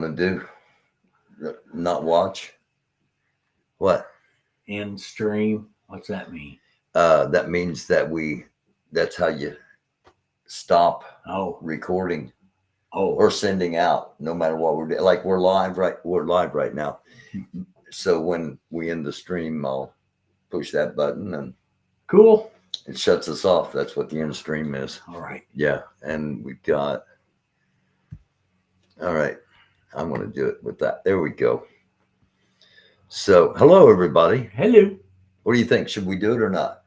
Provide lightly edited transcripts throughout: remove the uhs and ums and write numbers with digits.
to do? Not watch? What? End stream. What's that mean? That means that's how you stop Oh, recording oh, or sending out, no matter what we're doing. Like we're live right now. So when we end the stream, I'll push that button and cool. it shuts us off. That's what the end stream is. All right. Yeah. And we've got, all right. I'm going to do it with that. There we go. So, hello, everybody. Hello. What do you think? Should we do it or not?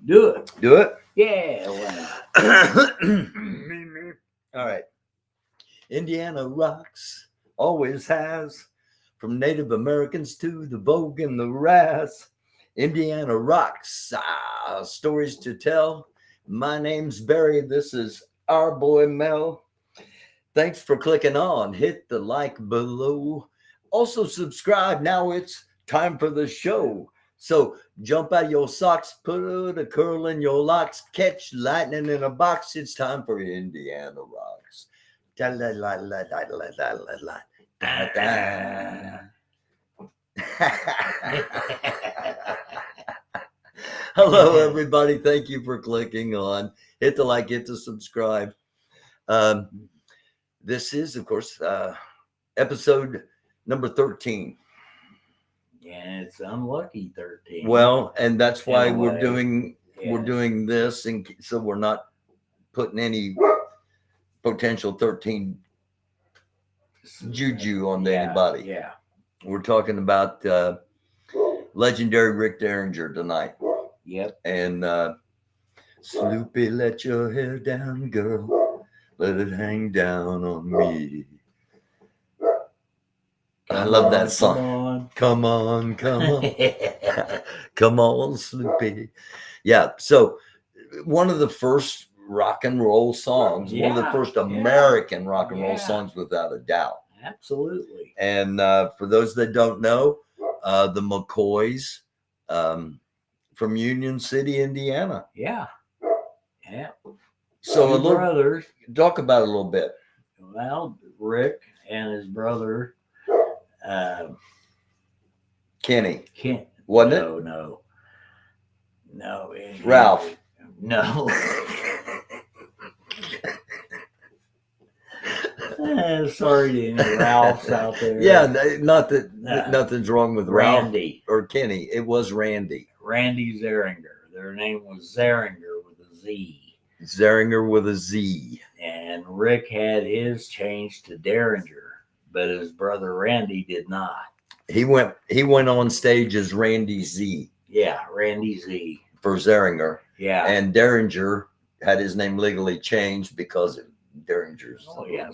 Do it. Do it? Yeah. Why All right. Indiana rocks, always has, from Native Americans to the Vogue and the Razz. Indiana rocks, stories to tell. My name's Barry. This is our boy Mel. Thanks for clicking on. Hit the like below. Also subscribe. Now it's time for the show. So jump out your socks, put a curl in your locks, catch lightning in a box. It's time for Indiana rocks. Da, la, la, la, la, la, la, la, la. Da, da. Hello, everybody. Thank you for clicking on. Hit the like, hit the subscribe. This is, of course, episode number 13. Yeah, it's unlucky 13. Well, and that's why In a we're way. doing this, and so we're not putting any potential 13 juju on anybody. Yeah. We're talking about legendary Rick Derringer tonight. Yep. And Sloopy, let your hair down, girl. Let it hang down on me. I love that song. Come on. Come on, Sloopy. Yeah. So one of the first rock and roll songs, one of the first American rock and roll songs, without a doubt. Absolutely. And for those that don't know, the McCOYS from Union City, Indiana. Yeah. So Two a little brothers. talk about it a little bit. Well, Rick and his brother Kenny, Kent. wasn't it? No. Ralph. No. Sorry to any Ralphs out there. Yeah, not that nothing's wrong with Randy. Ralph or Kenny. It was Randy. Randy Zeringer. Their name was Zeringer with a Z. Zeringer with a Z. And Rick had his changed to Derringer, but his brother Randy did not. He went on stage as Randy Z. Yeah, Randy Z. For Zeringer. Yeah. And Derringer had his name legally changed because of Derringer's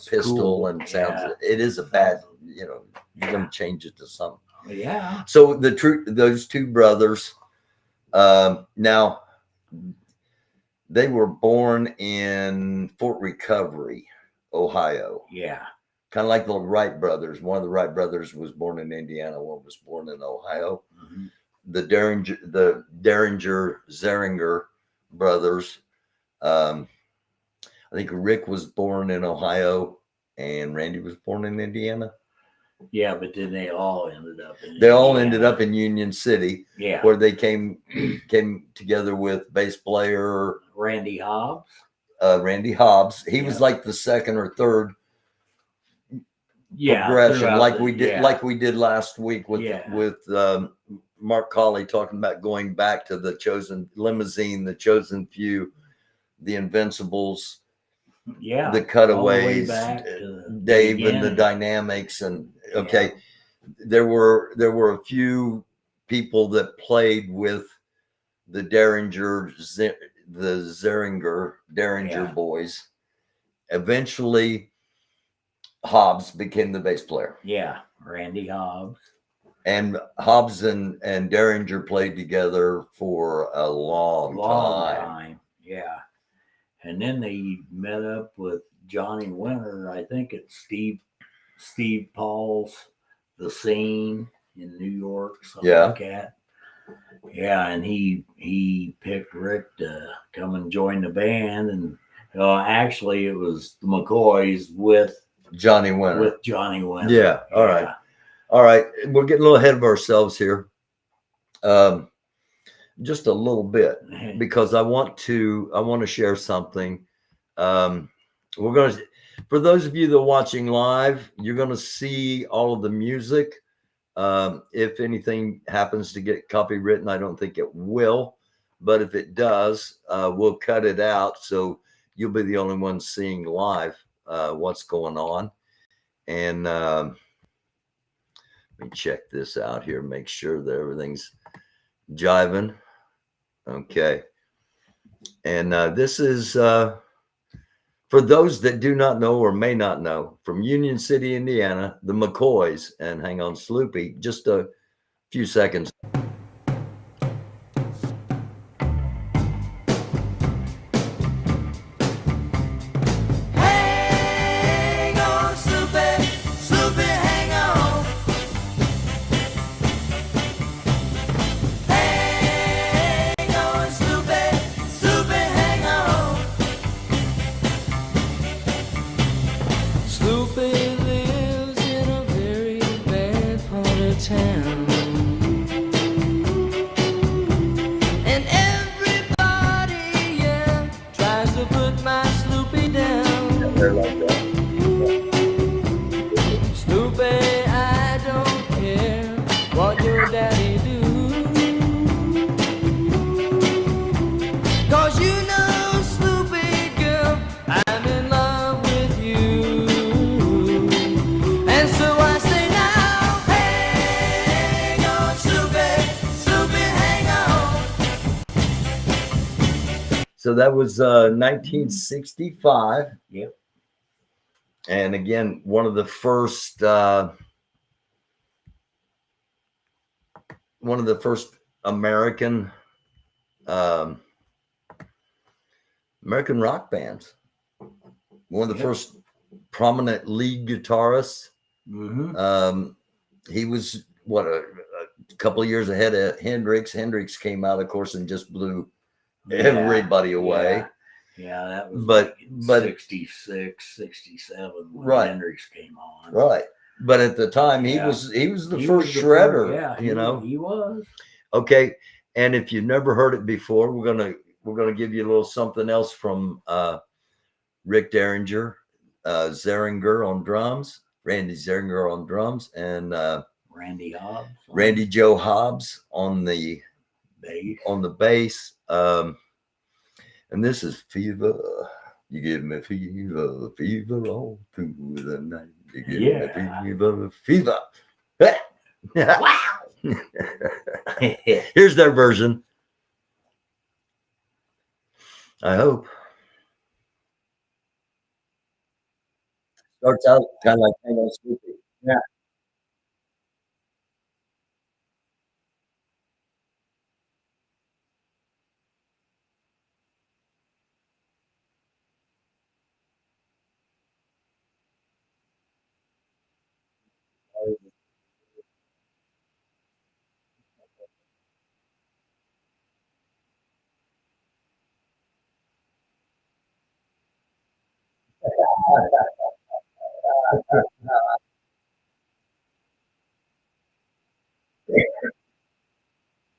pistol cool. And sounds. Yeah. It is a bad, you're going to change it to something. Yeah. So those two brothers, now they were born in Fort Recovery, Ohio. Yeah. Kind of like the Wright brothers. One of the Wright brothers was born in Indiana. One was born in Ohio. Mm-hmm. The Derringer Zeringer brothers. I think Rick was born in Ohio and Randy was born in Indiana. Yeah, but then they all ended up in They all ended up in Union City. Yeah. Where they came together with bass player Randy Hobbs. He was like the second or third progression, like we did last week with Mark Colley talking about going back to the Chosen Limousine, the Chosen Few, the Invincibles, the Cutaways, Dave and the Dynamics, and there were a few people that played with the Derringer boys. Eventually, Hobbs became the bass player. Yeah, Randy Hobbs. And Hobbs and Derringer played together for a long time. Yeah. And then they met up with Johnny Winter, I think it's Steve Paul's The Scene in New York, something like that. Yeah, and he picked Rick to come and join the band. And actually, it was the McCoys with Johnny Winter. With Johnny Winter. Yeah. All right. All right. We're getting a little ahead of ourselves here. Just a little bit, because I want to share something. We're going to, for those of you that are watching live, you're going to see all of the music. If anything happens to get copywritten, I don't think it will, but if it does, we'll cut it out. So you'll be the only one seeing live what's going on. And let me check this out here, make sure that everything's jiving. Okay. And this is, for those that do not know or may not know, from Union City, Indiana, the McCOYs. And hang on, Sloopy, just a few seconds. Hang on, Sloopy, Sloopy, hang on. Hang on, Sloopy, Sloopy, hang on. Sloopy lives in a very bad part of town. And everybody, yeah, tries to put my Sloopy down. They're like that. Sloopy, I don't care what your daddy do. 'Cause you know, Sloopy girl, I'm in love with you. And so I say now, hang on, Sloopy, Sloopy, hang on. So that was 1965. Yep. And again, one of the first American American rock bands. One of the first prominent lead guitarists. Mm-hmm. He was a couple of years ahead of Hendrix. Hendrix came out, of course, and just blew everybody away. Yeah, that was but 66, 67 when right. Hendrix came on. Right. But at the time, he was the first shredder. He was. Okay. And if you've never heard it before, we're gonna give you a little something else from Rick Derringer, Zeringer on drums, Randy Zeringer on drums, and Randy Hobbs. Randy Joe Hobbs on the bass. And this is Fever. You give me fever, fever all through the night. You give me fever, fever. Wow. Here's their version. I hope. Starts out kind of like Hang on, Sloopy. Yeah.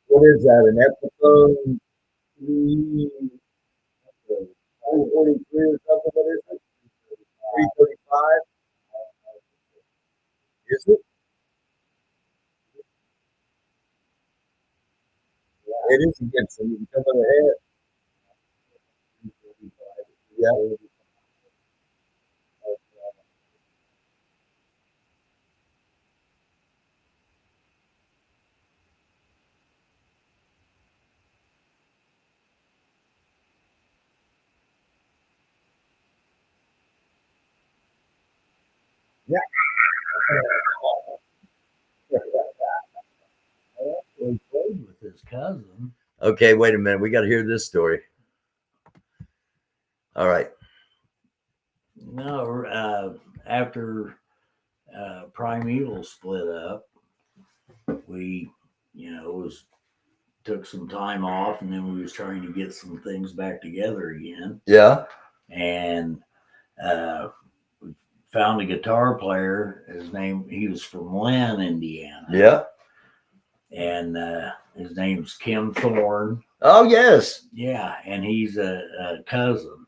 What is that? An episode 343 or something? What is it? 335? Is it? It is against them. You can come with a head. Yeah. Yeah. He played with his cousin. Okay, wait a minute. We got to hear this story. All right. No, after Primeval split up, we, took some time off, and then we was trying to get some things back together again. Yeah. And we found a guitar player. He was from Lynn, Indiana. Yeah. And his name's Kim Thorne. Oh, yes. Yeah, and he's a cousin.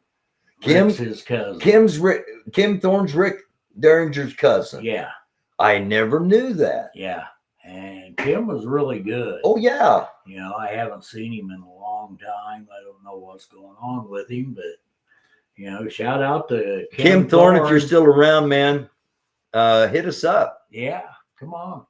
Kim's Rick's his cousin. Kim Thorne's Rick Derringer's cousin. Yeah, I never knew that. yeah. And Kim was really good. Oh, yeah. You know, I haven't seen him in a long time. I don't know what's going on with him, but you know, shout out to Kim Thorne, if you're still around, man, hit us up. Yeah, come on.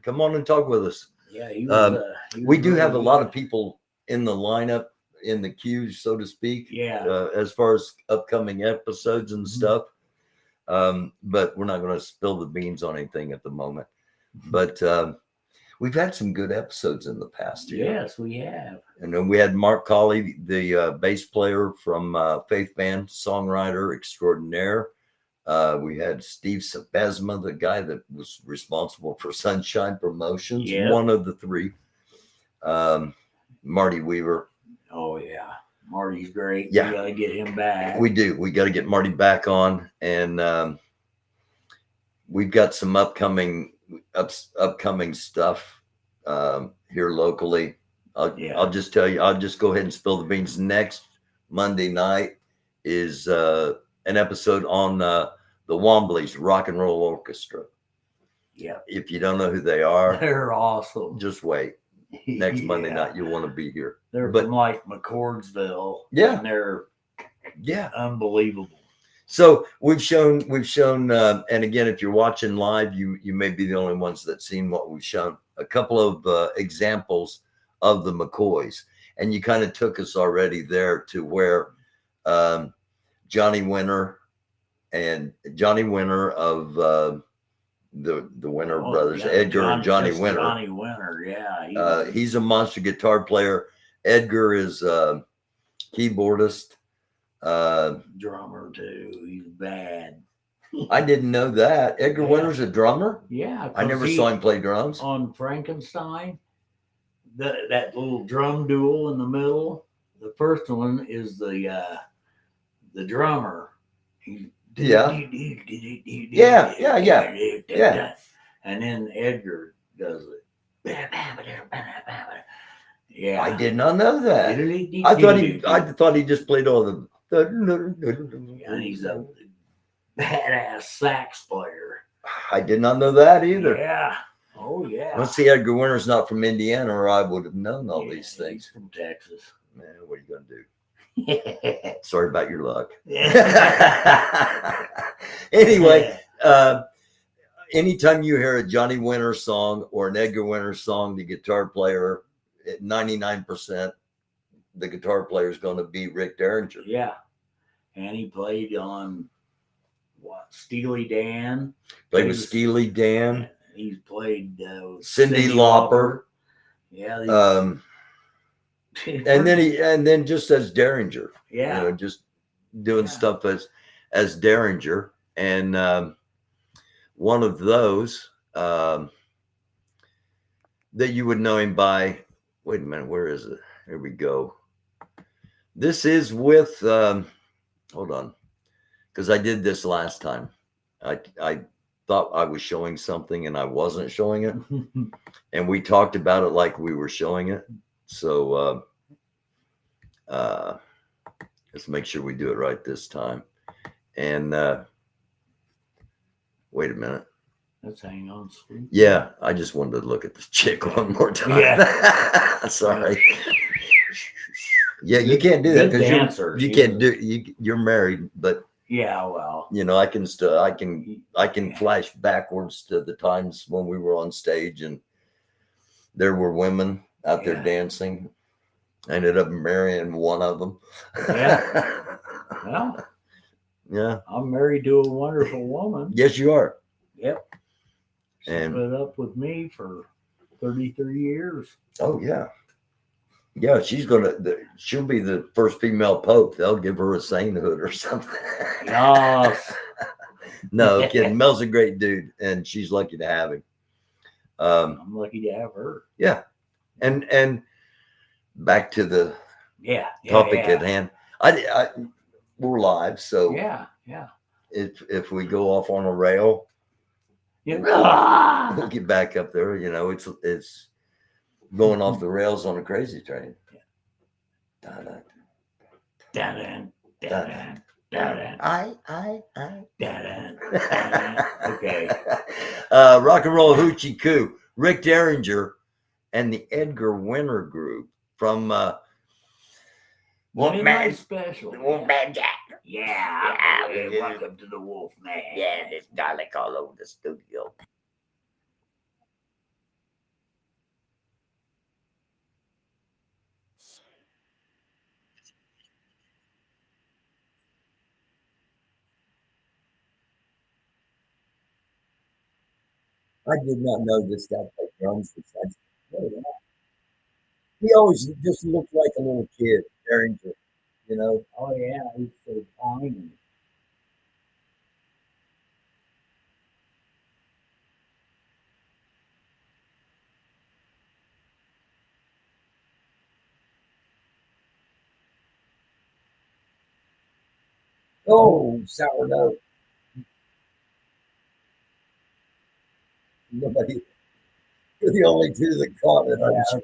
Come on and talk with us. Yeah, he was, We do really have a lot good. of people in the lineup, in the queues, so to speak. Yeah. As far as upcoming episodes and stuff. But we're not going to spill the beans on anything at the moment. But we've had some good episodes in the past year. Yes, we have. And then we had Mark Colley, the bass player from Faith Band, songwriter extraordinaire. We had Steve Sabesma, the guy that was responsible for Sunshine Promotions, one of the three. Marty Weaver. Oh, yeah. Marty's great. Yeah. We got to get him back. We do. We got to get Marty back on. And we've got some upcoming stuff here locally. I'll just tell you, I'll just go ahead and spill the beans. Next Monday night is an episode on the Wombleys Rock and Roll Orchestra. Yeah. If you don't know who they are, They're awesome. just wait. Next Monday night, you'll want to be here. They're from like McCordsville. Yeah. And they're Yeah. unbelievable. So we've shown, and again, if you're watching live, you may be the only ones that's seen what we've shown. A couple of examples of the McCOYs, and you kind of took us already there to where Johnny Winter of the Winter brothers, Edgar and Johnny Winter. Johnny Winter, yeah. He's a monster guitar player. Edgar is keyboardist. Drummer too. He's bad. I didn't know that. Edgar Winter's a drummer? Yeah. I never saw him play drums. On Frankenstein, that little drum duel in the middle. The first one is the drummer. Yeah. And then Edgar does it. Yeah. I did not know that. I thought he just played all the. And he's a badass sax player. I did not know that either. Yeah. Oh yeah. Let's see, Edgar Winter's not from Indiana, or I would have known all these things. He's from Texas. Man, what are you gonna do? Sorry about your luck. Anyway, anytime you hear a Johnny Winter song or an Edgar Winter song, the guitar player, 99%, the guitar player is going to be Rick Derringer. Yeah. And he played on Steely Dan. Played with Steely Dan. He's played Cyndi Lauper. Yeah. And then just as Derringer. Yeah. You know, just doing stuff as Derringer. And one of those that you would know him by. Wait a minute, where is it? Here we go. This is with hold on, because I did this last time. I thought I was showing something and I wasn't showing it. And we talked about it like we were showing it. So let's make sure we do it right this time. And wait a minute. Let's hang on, sweet. Yeah, I just wanted to look at this chick one more time. Yeah. Sorry. Yeah, you can't do that because you can't do. You're married, but yeah, well, you know, I can flash backwards to the times when we were on stage and there were women out there dancing. I ended up marrying one of them. Yeah. Well, yeah. I'm married to a wonderful woman. Yes, you are. Yep. She And put up with me for 33 years. oh yeah. Yeah, she'll be the first female pope. They'll give her a sainthood or something. Yes. No kidding. Mel's a great dude, and she's lucky to have him. I'm lucky to have her. Yeah, and back to the Yeah. topic at hand. We're live, so Yeah. if we go off on a rail, Yeah. we'll get back up there. You know, it's going off the rails on a crazy train. Dun-dun, dun-dun, dun-dun. I. Dun-dun, dun-dun. Okay. Rock and Roll Hoochie Coo, Rick Derringer, and the Edgar Winter Group from Midnight Special. Wolfman Jack. Yeah. Yeah. Welcome to the Wolfman. Yeah, there's garlic all over the studio. I did not know this guy played drums besides. He always just looked like a little kid, Derringer, you know. Oh yeah, he's so tiny. Oh, sourdough. Nobody, you're the only two that caught it. I'm sure.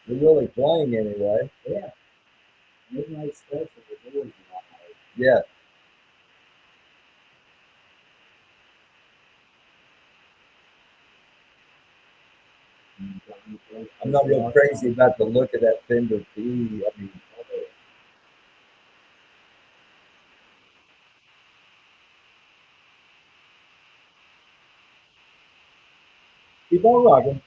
You're really playing anyway. Yeah. Midnight Special was always live. Yeah. I'm not real crazy about the look of that Fender P. I mean, keep on rocking.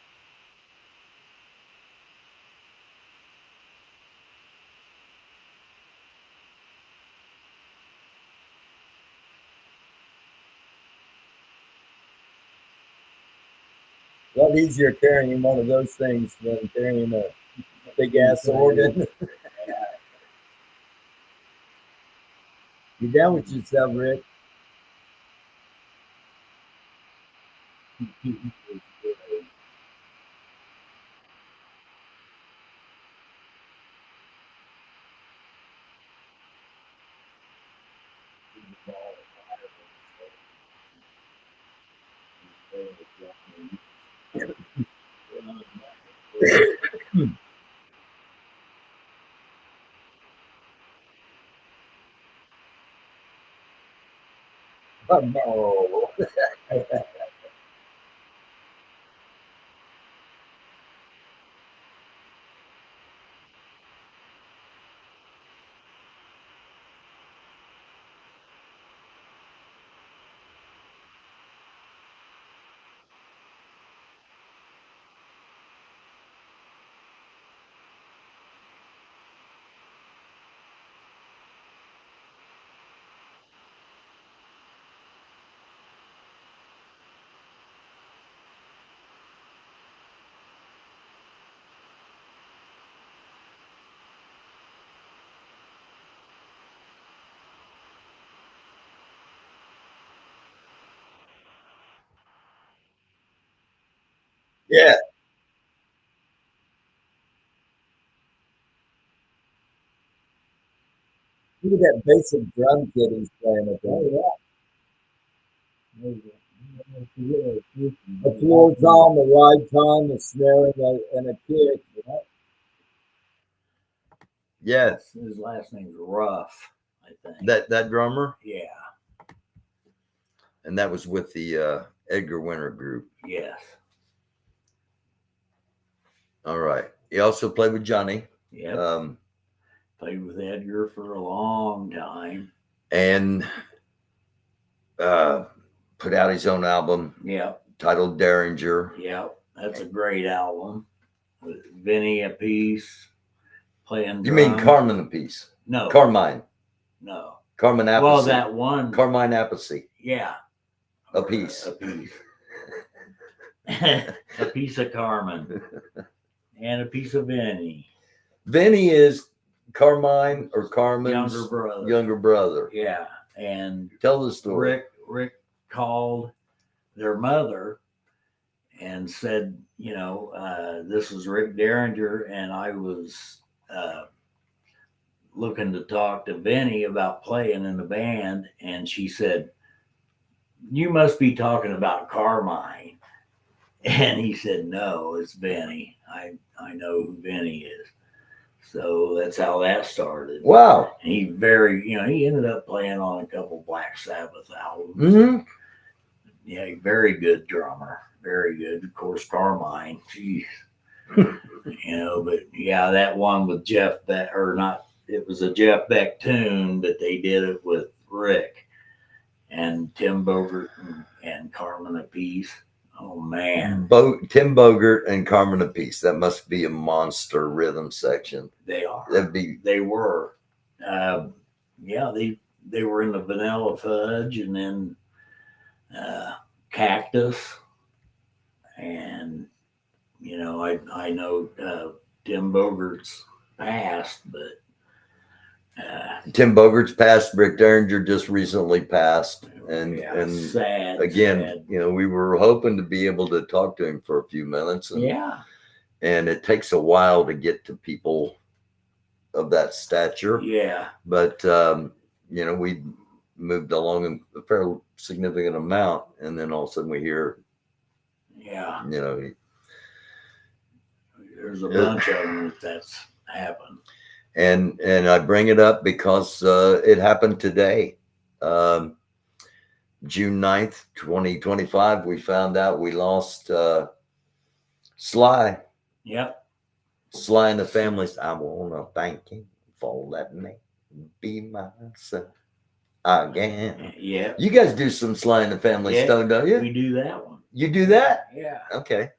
A lot easier carrying one of those things than carrying a big ass organ. You down with yourself, Rick? Oh, no. Yeah. Look at that basic drum kit he's playing with. Oh, yeah. A floor tom, a ride tom, a snare, and a kick. Yes. His last name's Ruff, I think. That drummer? Yeah. And that was with the Edgar Winter Group. Yes. All right. He also played with Johnny. Yep. Played with Edgar for a long time. And put out his own album. Yep. Titled Derringer. Yep. That's a great album. Vinny Appice playing. You mean drums. Carmen Appice? No, Carmine. no. Carmen Appice. Well, that one. Carmine Appice. Yeah. Appice. A piece. A piece of Carmen. And a piece of Vinny. Vinny is Carmine or Carmen's younger brother. brother. Yeah. And Tell the story. Rick called their mother and said, this is Rick Derringer, and I was looking to talk to Vinny about playing in the band. And she said, you must be talking about Carmine. And he said, no, it's Vinny. I know who Vinny is. So that's how that started. Wow. And he ended up playing on a couple Black Sabbath albums. Mm-hmm. Yeah, very good drummer. Very good. Of course, Carmine. Jeez. But yeah, that one with Jeff Beck, or not, it was a Jeff Beck tune, but they did it with Rick and Tim Bogert and Carmen Appice. Oh man. Tim Bogert and Carmen Appice. That must be a monster rhythm section. They are. They were. They were in the Vanilla Fudge, and then Cactus. And I know Tim Bogert's passed, but Tim Bogert's passed. Rick Derringer just recently passed, and sad. Again, we were hoping to be able to talk to him for a few minutes. And it takes a while to get to people of that stature. Yeah. But we moved along a fairly significant amount, and then all of a sudden we hear, there's a bunch of them that's happened. And I bring it up because it happened today. June 9th, 2025, we found out we lost Sly. Yep. Sly and the Family. I want to thank you for letting me be myself again. Yeah. You guys do some Sly and the Family stuff, don't you? We do that one. You do that? Yeah. Okay.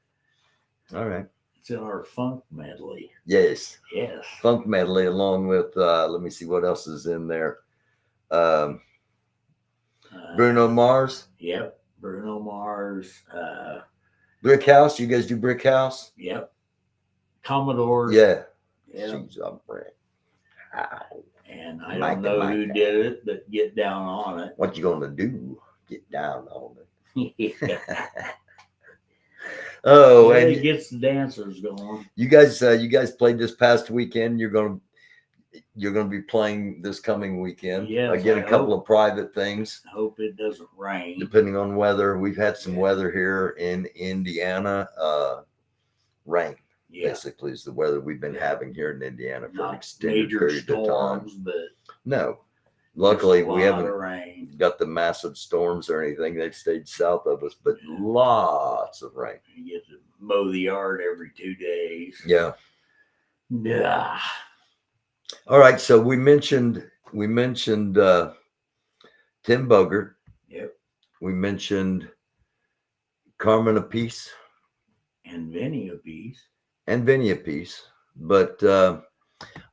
All right. It's in our funk medley. Yes. Yes. Funk medley along with, let me see what else is in there. Bruno Mars. Yep. Bruno Mars. Brick House. You guys do Brick House? Yep. Commodores. Yeah. Yep. She's a brick. And I don't know who did it, but get down on it. What you gonna do? Get down on it. Oh, and it gets the dancers going. You guys played this past weekend. You're gonna be playing this coming weekend. Yeah. Again, a couple of private things. Hope it doesn't rain. Depending on weather. We've had some weather here in Indiana. Rain. Basically is the weather we've been having here in Indiana for an extended period of time. But no, luckily we haven't rain. got the massive storms or anything. They've stayed south of us, but lots of rain. You get to mow the yard every 2 days. Yeah. Yeah. All right. So we mentioned Tim Bogert. Yep. We mentioned Carmen Appice. And Vinny Appice. And Vinny Appice. But I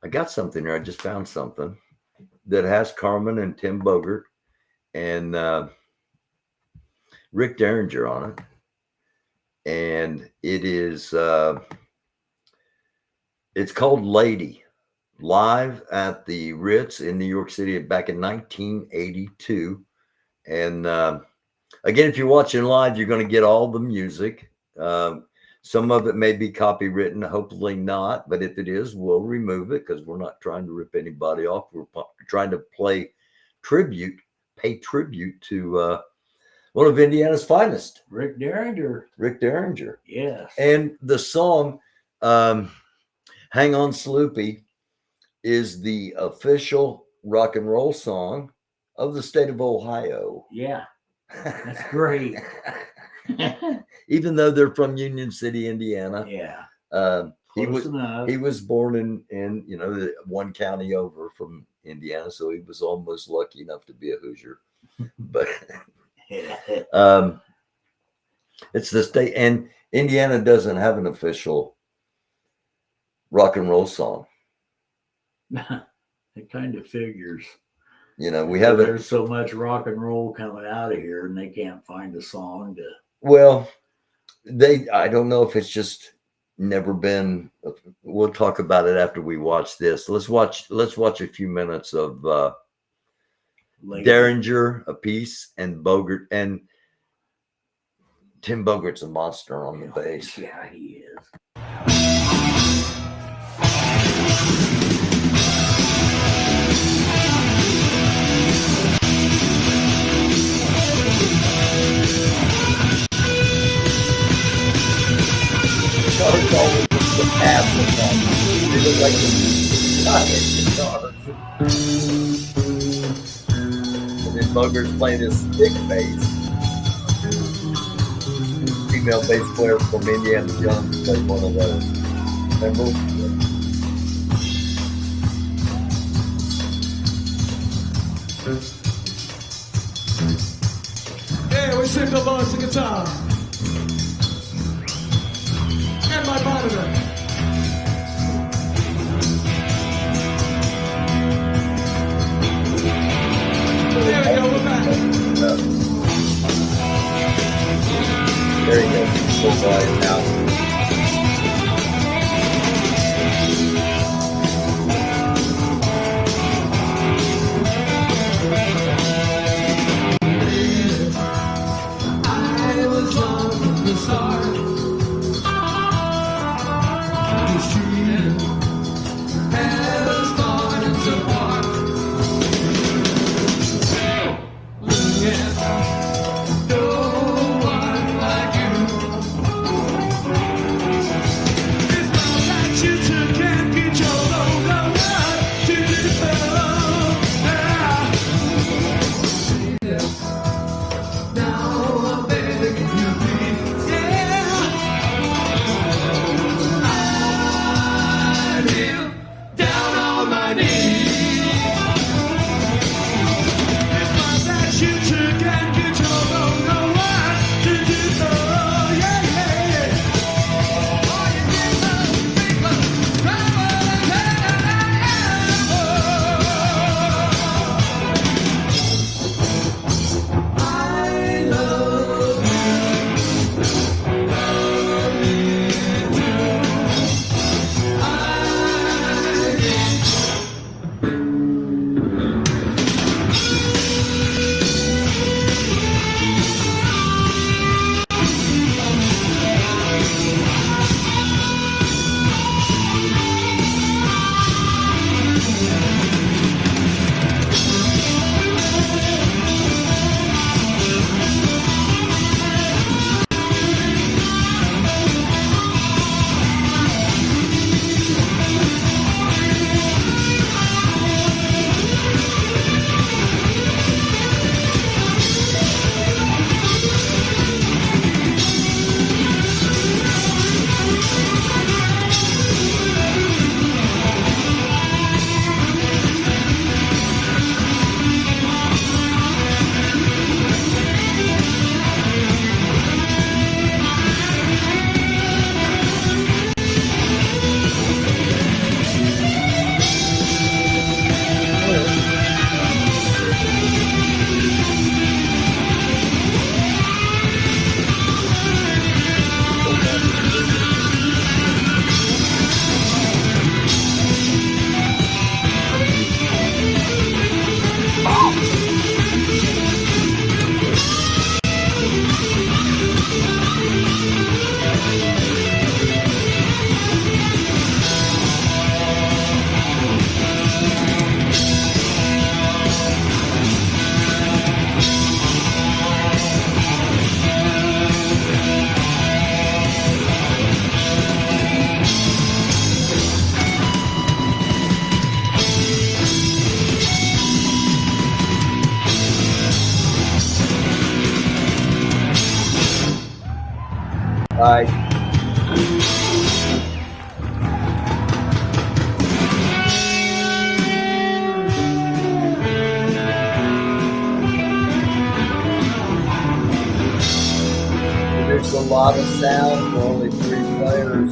got something here. I just found something that has Carmen and Tim Bogert and Rick Derringer on it. And it is it's called Lady, live at the Ritz in New York City back in 1982. And again, if you're watching live, you're going to get all the music. Some of it may be copywritten, hopefully not. But if it is, we'll remove it because we're not trying to rip anybody off. We're trying to pay tribute to one of Indiana's finest, Rick Derringer. Rick Derringer. Yes. And the song, Hang On Sloopy, is the official rock and roll song of the state of Ohio. Yeah. That's great. Even though they're from Union City, Indiana. Yeah. He was born in the one county over from Indiana, so he was almost lucky enough to be a Hoosier. But it's the state, and Indiana doesn't have an official rock and roll song. It kind of figures. You know, we haven't. There's so much rock and roll coming out of here, and they can't find a song to. Well, I don't know if it's just never been. We'll talk about it after we watch this. Let's watch a few minutes of Derringer a piece and Bogert, and Tim Bogart's a monster on the bass. Yeah, he is. Guitar's always the path of them. They look like the guitars. And then Bogart's playing this big bass. Female bass player from Indiana Jones played one of those. Remember? Yeah, we sing the bass and guitar. And my monitor. There we go, we're back. There you go. So quiet now. I was lost from the start. This dream has started to part. Yeah, no one like you. It's not that you took and control over what to do. Now I'm begging you, please, yeah. I kneel down on my knees. It's not that you took and control, don't know what to do. Yeah, yeah, yeah. All you did was make me cry more than I love you. Bye. There's a lot of sound for only 3 players.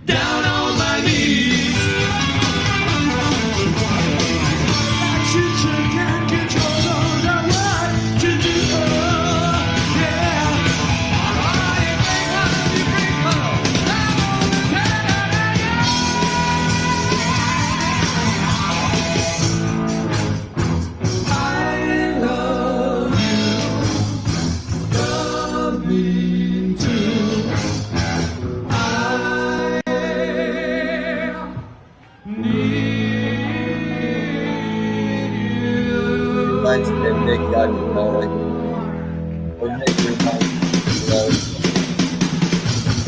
Down on my knees. Can't control what to do. I love you. Love me too. I Nice and Nick got you, Molly. Or Nick, your mind,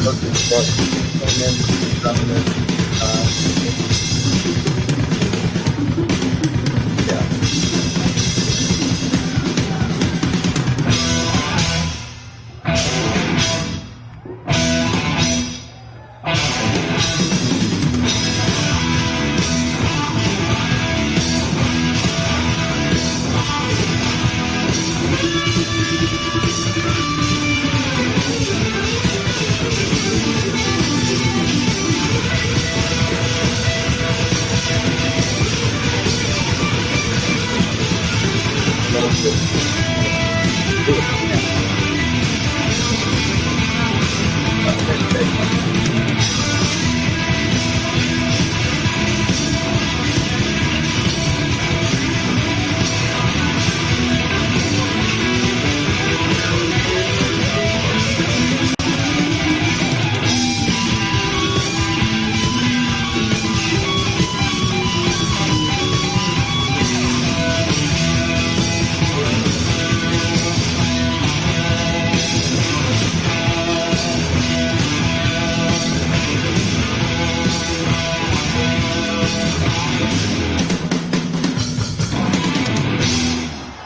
look at what, and then something. Yeah.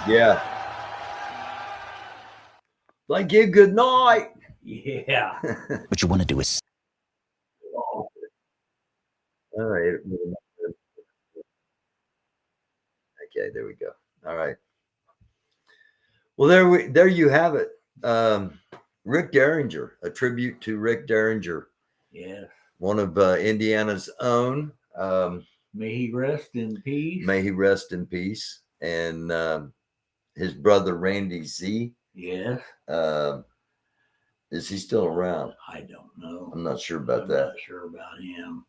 Yeah. Thank you. Good night. Yeah. What you want to do is All right. Okay, there we go. All right. Well, there you have it. Rick Derringer, a tribute to Rick Derringer, Yeah. one of Indiana's own. May he rest in peace. May he rest in peace. And his brother Randy Z. Yes. Is he still around? I don't know. I'm not sure about I'm that. not sure about him.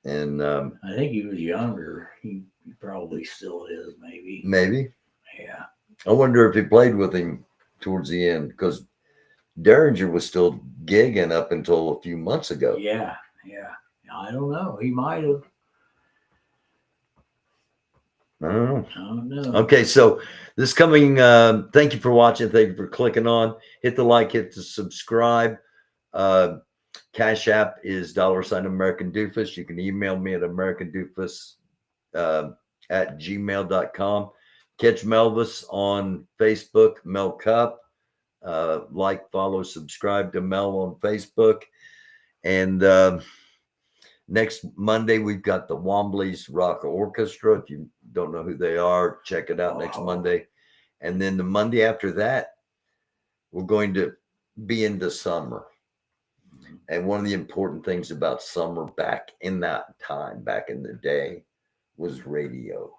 And I think he was younger. He probably still is, maybe. maybe. Yeah. I wonder if he played with him towards the end, because Derringer was still gigging up until a few months ago. Yeah. Yeah. I don't know. He might have. I don't know. I don't know. Okay, so this coming, thank you for watching. Thank you for clicking on. Hit the like, hit the subscribe. Cash App is $ American Doofus. You can email me at americandoofus at gmail.com. Catch Melvis on Facebook, Mel Cup. Like, follow, subscribe to Mel on Facebook. And next Monday, we've got the Wombly's Rock Orchestra. If you don't know who they are, check it out next Monday. And then the Monday after that, we're going to be into summer. And one of the important things about summer back in that time, back in the day, was radio.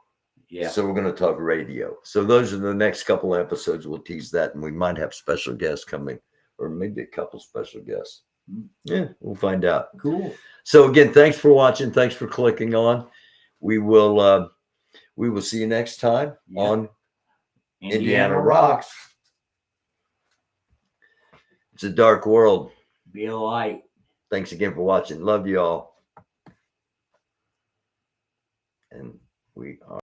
Yeah. So we're going to talk radio. So those are the next couple of episodes. We'll tease that, and we might have special guests coming, or maybe a couple special guests. Yeah, we'll find out. Cool. So again, thanks for watching. Thanks for clicking on. We will see you next time on Indiana Rocks. It's a dark world. Be a light. Thanks again for watching. Love you all. And we are.